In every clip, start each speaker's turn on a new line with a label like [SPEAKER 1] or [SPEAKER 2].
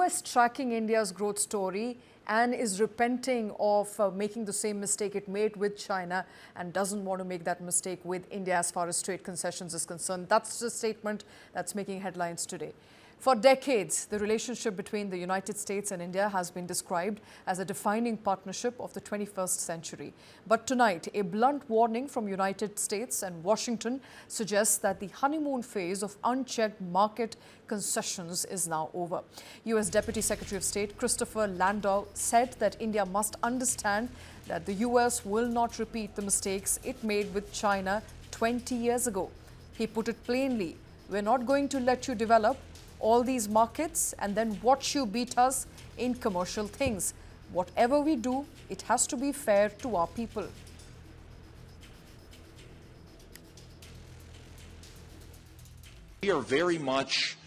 [SPEAKER 1] US tracking India's growth story and is repenting of making the same mistake it made with China and doesn't want to make that mistake with India as far as trade concessions is concerned. That's the statement that's making headlines today. For decades, the relationship between the United States and India has been described as a defining partnership of the 21st century. But tonight, a blunt warning from United States and Washington suggests that the honeymoon phase of unchecked market concessions is now over. U.S. Deputy Secretary of State Christopher Landau said that India must understand that the U.S. will not repeat the mistakes it made with China 20 years ago. He put it plainly, "We're not going to let you develop all these markets and then watch you beat us in commercial things. Whatever we do, it has to be fair to our people."
[SPEAKER 2] We are very much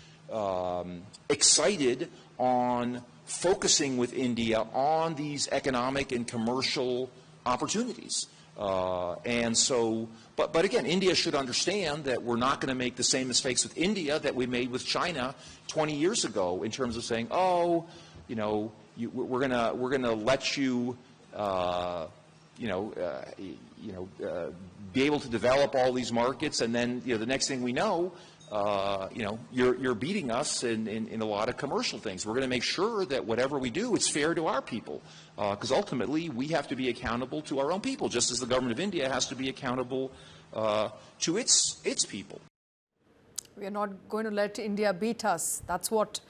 [SPEAKER 2] excited on focusing with India on these economic and commercial opportunities. But again, India should understand that we're not going to make the same mistakes with India that we made with China 20 years ago in terms of saying, oh, we're gonna let you, be able to develop all these markets, and then the next thing we know, you're beating us in a lot of commercial things. We're going to make sure that whatever we do, it's fair to our people, because ultimately we have to be accountable to our own people, just as the government of India has to be accountable to its people.
[SPEAKER 1] We are not going to let India beat us. That's what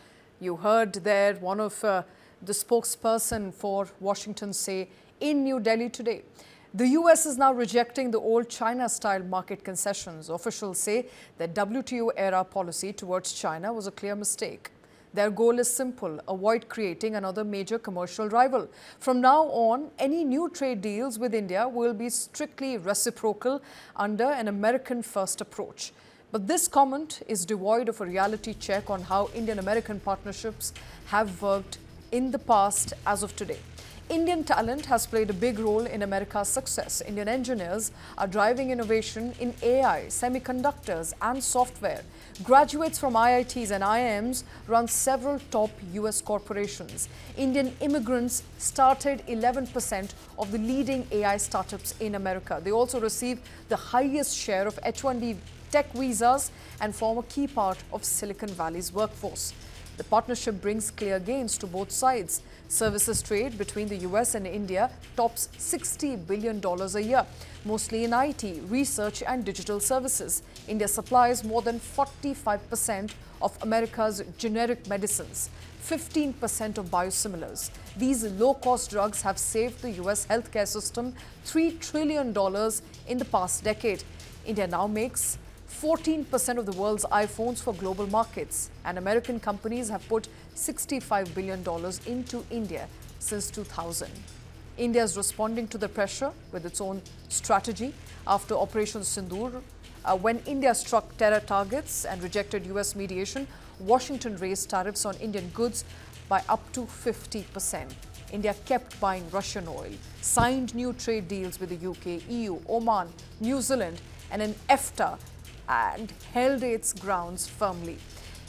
[SPEAKER 1] you heard there, one of the spokesperson for Washington say in New Delhi today. The U.S. is now rejecting the old China-style market concessions. Officials say that WTO-era policy towards China was a clear mistake. Their goal is simple: avoid creating another major commercial rival. From now on, any new trade deals with India will be strictly reciprocal under an American-first approach. But this comment is devoid of a reality check on how Indian-American partnerships have worked in the past as of today. Indian talent has played a big role in America's success. Indian engineers are driving innovation in AI, semiconductors and software. Graduates from IITs and IIMs run several top US corporations. Indian immigrants started 11% of the leading AI startups in America. They also receive the highest share of H-1B tech visas and form a key part of Silicon Valley's workforce. The partnership brings clear gains to both sides. Services trade between the US and India tops $60 billion a year, mostly in IT, research and digital services. India supplies more than 45% of America's generic medicines, 15% of biosimilars. These low-cost drugs have saved the US healthcare system $3 trillion in the past decade. India now makes 14% of the world's iPhones for global markets, and American companies have put $65 billion into India since 2000. India is responding to the pressure with its own strategy after Operation Sindoor. When India struck terror targets and rejected US mediation, Washington raised tariffs on Indian goods by up to 50%. India kept buying Russian oil, signed new trade deals with the UK, EU, Oman, New Zealand, and an EFTA, and held its grounds firmly.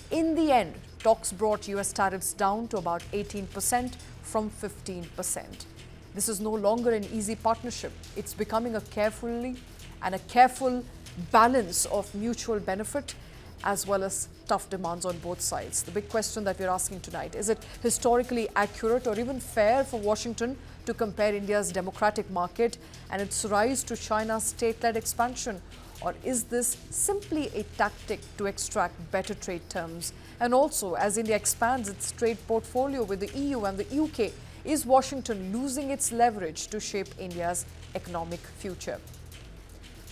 [SPEAKER 1] In the end, talks brought US tariffs down to about 18% from 15%. This is no longer an easy partnership. It's becoming a careful balance of mutual benefit as well as tough demands on both sides. The big question that we're asking tonight, is it historically accurate or even fair for Washington to compare India's democratic market and its rise to China's state-led expansion? Or is this simply a tactic to extract better trade terms? And also, as India expands its trade portfolio with the EU and the UK, is Washington losing its leverage to shape India's economic future?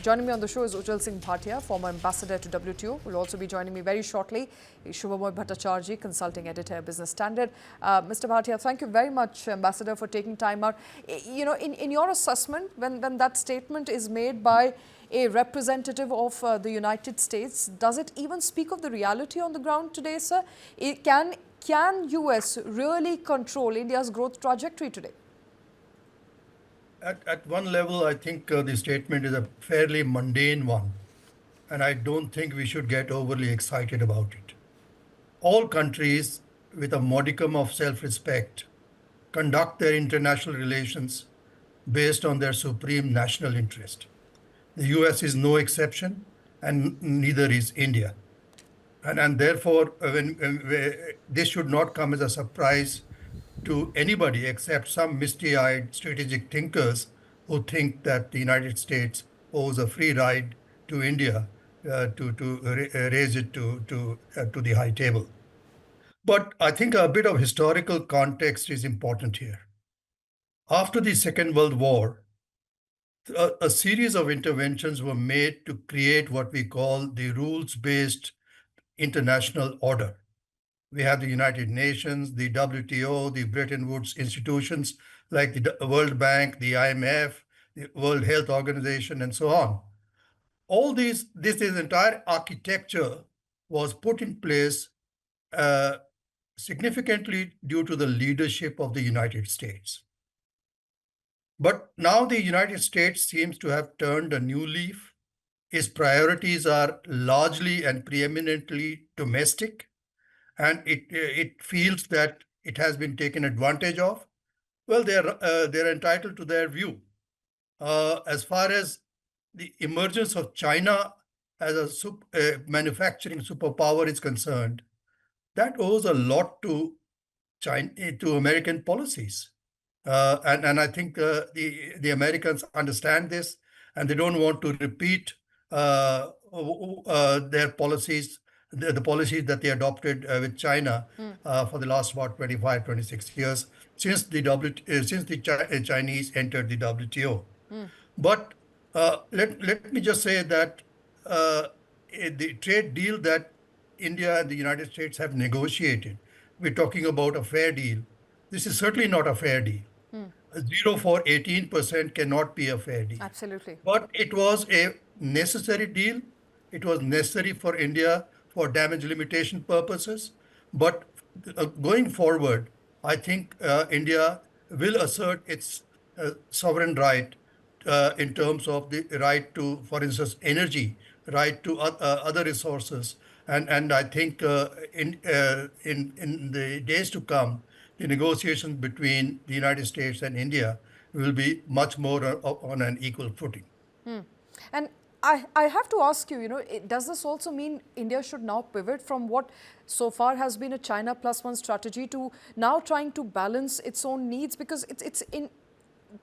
[SPEAKER 1] Joining me on the show is Ujjwal Singh Bhatia, former ambassador to WTO, will also be joining me very shortly. Shubhamoy Bhattacharjee, consulting editor, Business Standard. Mr. Bhatia, thank you very much, Ambassador, for taking time out. In your assessment, when that statement is made by a representative of the United States, does it even speak of the reality on the ground today, sir? Can US really control India's growth trajectory today?
[SPEAKER 3] At one level, I think the statement is a fairly mundane one, and I don't think we should get overly excited about it. All countries with a modicum of self-respect, conduct their international relations based on their supreme national interest. The US is no exception, and neither is India. And therefore, this should not come as a surprise to anybody except some misty-eyed strategic thinkers who think that the United States owes a free ride to India to raise it to the high table. But I think a bit of historical context is important here. After the Second World War, a series of interventions were made to create what we call the rules-based international order. We have the United Nations, the WTO, the Bretton Woods institutions like the World Bank, the IMF, the World Health Organization, and so on. All this entire architecture was put in place uh, significantly due to the leadership of the United States. But now the United States seems to have turned a new leaf. Its priorities are largely and preeminently domestic, and it feels that it has been taken advantage of. Well, they're entitled to their view. As far as the emergence of China as a manufacturing superpower is concerned, that owes a lot to China, to American policies. And I think the Americans understand this, and they don't want to repeat their policies, the policies that they adopted with China for the last about 25, 26 years since the Chinese entered the WTO. But let me just say that the trade deal that India and the United States have negotiated, we're talking about a fair deal. This is certainly not a fair deal. A 0 for 18% cannot be a fair deal.
[SPEAKER 1] Absolutely.
[SPEAKER 3] But it was a necessary deal. It was necessary for India for damage limitation purposes. But going forward, I think India will assert its sovereign right in terms of the right to, for instance, energy, right to other resources. And I think in the days to come, the negotiations between the United States and India will be much more on an equal footing.
[SPEAKER 1] And I have to ask you, does this also mean India should now pivot from what so far has been a China plus one strategy to now trying to balance its own needs? Because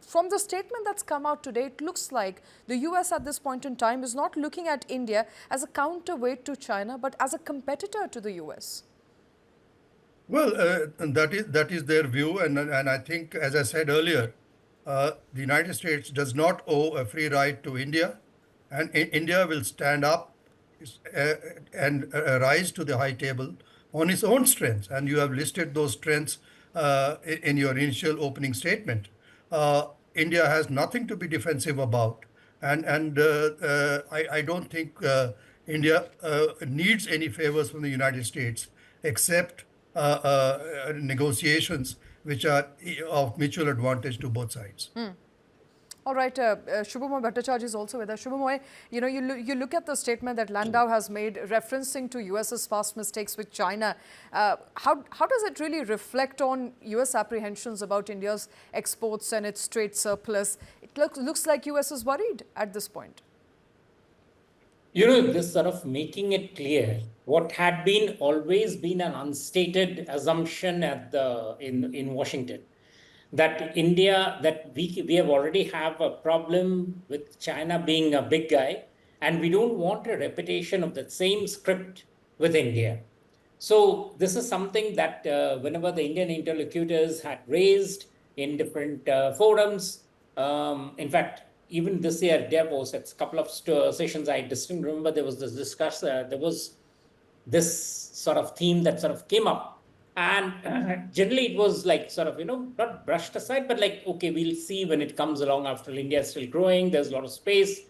[SPEAKER 1] from the statement that's come out today, it looks like the US at this point in time is not looking at India as a counterweight to China, but as a competitor to the US.
[SPEAKER 3] Well, and that is their view, and I think, as I said earlier, the United States does not owe a free ride to India, and India will stand up uh, and rise to the high table on its own strengths. And you have listed those strengths in your initial opening statement. India has nothing to be defensive about, and I don't think India needs any favors from the United States except negotiations which are of mutual advantage to both sides.
[SPEAKER 1] All right, Shubhamoy Bhattacharya is also with us. Shubhamoy, you look at the statement that Landau has made referencing to US's past mistakes with China. How does it really reflect on US apprehensions about India's exports and its trade surplus? It looks like US is worried at this point.
[SPEAKER 4] This sort of making it clear what had been always been an unstated assumption in Washington, that India, that we have already have a problem with China being a big guy, and we don't want a repetition of the same script with India. So this is something that whenever the Indian interlocutors had raised in different forums, in fact, even this year, Davos, at a couple of sessions, I distinctly remember there was there was this sort of theme that sort of came up. And generally it was like sort of, not brushed aside, but like, okay, we'll see when it comes along after India is still growing. There's a lot of space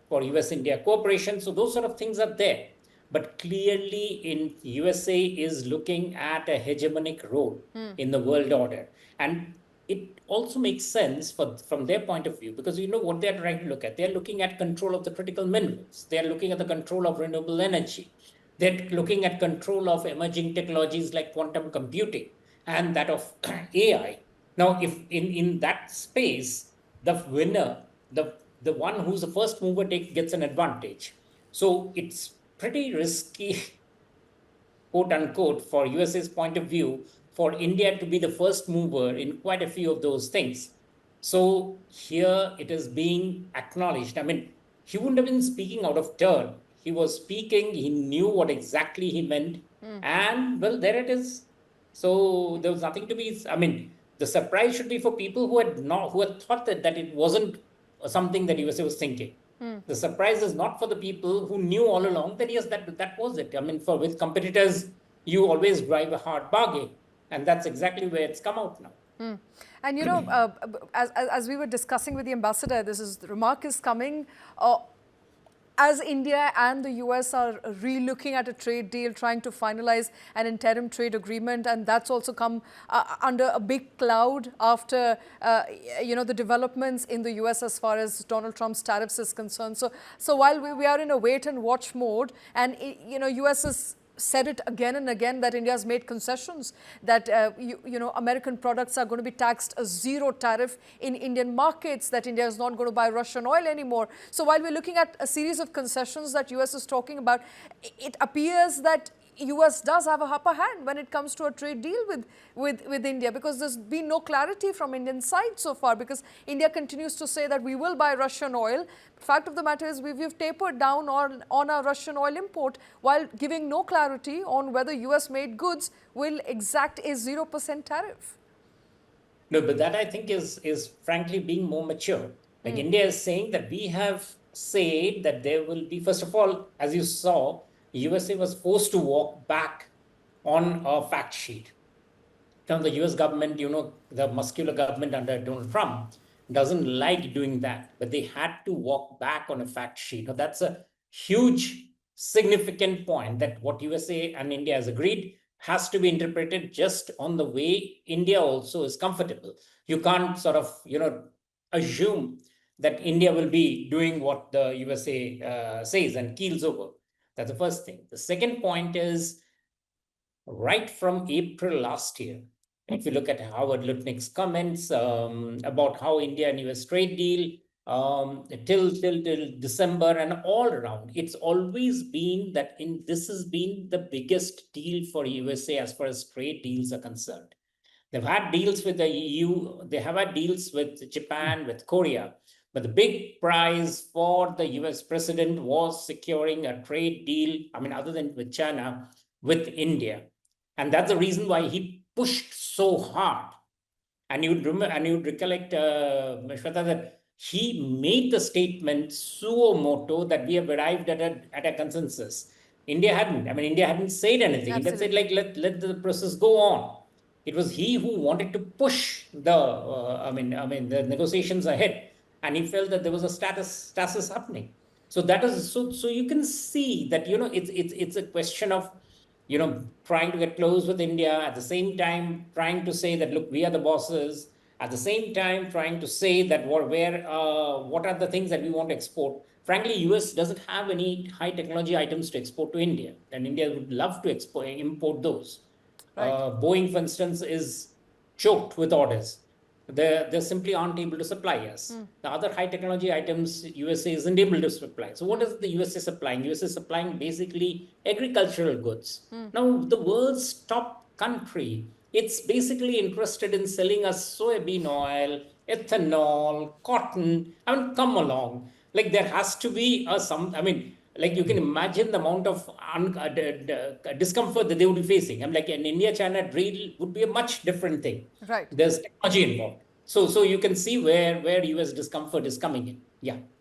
[SPEAKER 4] for US-India cooperation. So those sort of things are there. But clearly USA is looking at a hegemonic role in the world order. And it also makes sense from their point of view, because what they're trying to look at. They're looking at control of the critical minerals. They're looking at the control of renewable energy. They're looking at control of emerging technologies like quantum computing and that of AI. Now, if in that space, the winner, the one who's the first mover gets an advantage. So it's pretty risky, quote unquote, for USA's point of view, for India to be the first mover in quite a few of those things. So here it is being acknowledged. I mean, he wouldn't have been speaking out of turn. He was speaking, he knew what exactly he meant. And well, there it is. So there was nothing to be, I mean, the surprise should be for people who had thought that it wasn't something that USA was thinking. The surprise is not for the people who knew all along that yes, that was it. I mean, for with competitors, you always drive a hard bargain, and that's exactly where it's come out now.
[SPEAKER 1] And you know, as we were discussing with the ambassador, the remark is coming as India and the US are re-looking at a trade deal, trying to finalize an interim trade agreement, and that's also come under a big cloud after, you know, the developments in the US as far as Donald Trump's tariffs is concerned. So while we are in a wait and watch mode, and, you know, US is said it again and again that India has made concessions, that you know, American products are going to be taxed a zero tariff in Indian markets, that India is not going to buy Russian oil anymore. So while we're looking at a series of concessions that US is talking about, it appears that US does have a upper hand when it comes to a trade deal with India, because there's been no clarity from Indian side so far, because India continues to say that we will buy Russian oil. Fact of the matter is we've tapered down on our Russian oil import while giving no clarity on whether US made goods will exact a 0% tariff.
[SPEAKER 4] No, but that I think is frankly being more mature. Like India is saying that we have said that there will be, first of all, as you saw, USA was forced to walk back on a fact sheet. Now, the US government, you know, the muscular government under Donald Trump doesn't like doing that, but they had to walk back on a fact sheet. Now, that's a huge, significant point that what USA and India has agreed has to be interpreted just on the way India also is comfortable. You can't sort of, you know, assume that India will be doing what the USA says and keels over. That's the first thing. The second point is right from April last year, if you look at Howard Lutnick's comments about how India and US trade deal till December and all around, it's always been that this has been the biggest deal for USA as far as trade deals are concerned. They've had deals with the EU, they have had deals with Japan, with Korea, but the big prize for the US president was securing a trade deal, I mean, other than with China, with India. And that's the reason why he pushed so hard. And you'd remember, and you'd recollect, Shweta, that he made the statement suo moto that we have arrived at a consensus. India hadn't. I mean, India hadn't said anything.
[SPEAKER 1] Absolutely.
[SPEAKER 4] India said, like, let the process go on. It was he who wanted to push the the negotiations ahead, and he felt that there was a stasis happening. So that is so you can see that, you know, it's a question of, you know, trying to get close with India, at the same time trying to say that, look, we are the bosses, at the same time trying to say that what are the things that we want to export. Frankly, US doesn't have any high technology items to export to India, and India would love to import those.
[SPEAKER 1] Right.
[SPEAKER 4] Boeing, for instance, is choked with orders. They simply aren't able to supply us. The other high technology items USA isn't able to supply. So what is the USA supplying? USA is supplying basically agricultural goods. Now, the world's top country, it's basically interested in selling us soybean oil, ethanol, cotton. I mean, come along. Like there has to be like you can imagine the amount of discomfort that they would be facing. I'm like an India-China deal would be a much different thing.
[SPEAKER 1] Right.
[SPEAKER 4] There's technology involved. So you can see where US discomfort is coming in. Yeah.